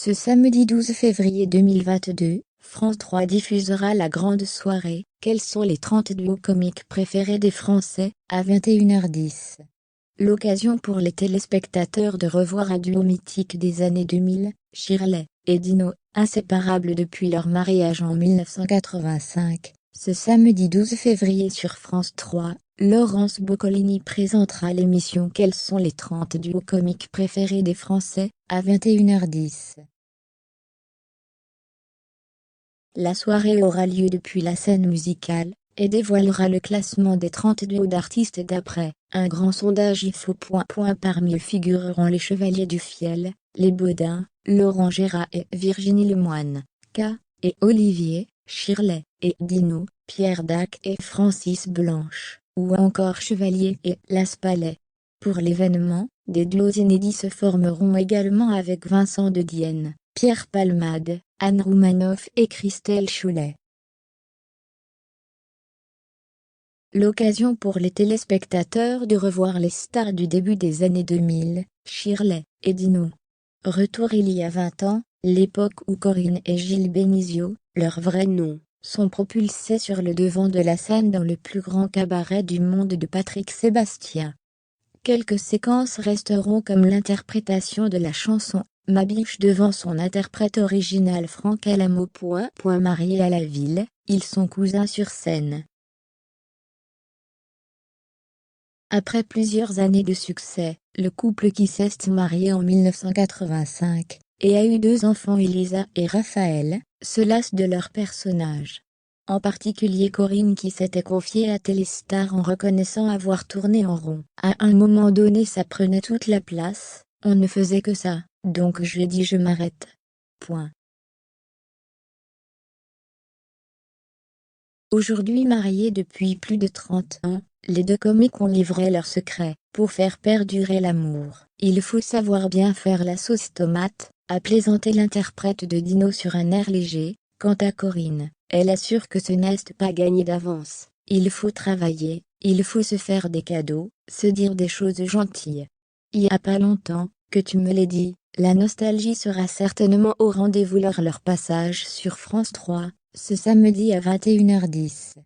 Ce samedi 12 février 2022, France 3 diffusera la grande soirée « Quels sont les 30 duos comiques préférés des Français ?» à 21h10. L'occasion pour les téléspectateurs de revoir un duo mythique des années 2000, Shirley et Dino, inséparables depuis leur mariage en 1985. Ce samedi 12 février sur France 3, Laurence Boccolini présentera l'émission « Quels sont les 30 duos comiques préférés des Français ?» à 21h10. La soirée aura lieu depuis la scène musicale, et dévoilera le classement des 30 duos d'artistes d'après un grand sondage IFO. Parmi eux figureront les Chevaliers du Fiel, les Baudins, Laurent Gérard et Virginie Lemoine, K et Olivier, Shirley et Dino, Pierre Dac et Francis Blanche, ou encore Chevalier et Las Palais. Pour l'événement, des duos inédits se formeront également avec Vincent de Dienne, Pierre Palmade, Anne Roumanoff et Christelle Choulet. L'occasion pour les téléspectateurs de revoir les stars du début des années 2000, Shirley et Dino. Retour il y a 20 ans, l'époque où Corinne et Gilles Bénizio, leur vrai nom, sont propulsés sur le devant de la scène dans le plus grand cabaret du monde de Patrick Sébastien. Quelques séquences resteront comme l'interprétation de la chanson « Ma biche » devant son interprète original Franck Alamo. Mariés à la ville, ils sont cousins sur scène. Après plusieurs années de succès, le couple qui s'est marié en 1985, et a eu 2 enfants Elisa et Raphaël, se lasse de leurs personnages. En particulier Corinne qui s'était confiée à Téléstar en reconnaissant avoir tourné en rond. À un moment donné ça prenait toute la place, on ne faisait que ça, donc je dis je m'arrête. Aujourd'hui mariés depuis plus de 30 ans, les 2 comiques ont livré leurs secrets. Pour faire perdurer l'amour, il faut savoir bien faire la sauce tomate, a plaisanté l'interprète de Dino sur un air léger. Quant à Corinne, elle assure que ce n'est pas gagné d'avance. Il faut travailler, il faut se faire des cadeaux, se dire des choses gentilles. Il y a pas longtemps, que tu me l'as dit, la nostalgie sera certainement au rendez-vous lors leur passage sur France 3, ce samedi à 21h10.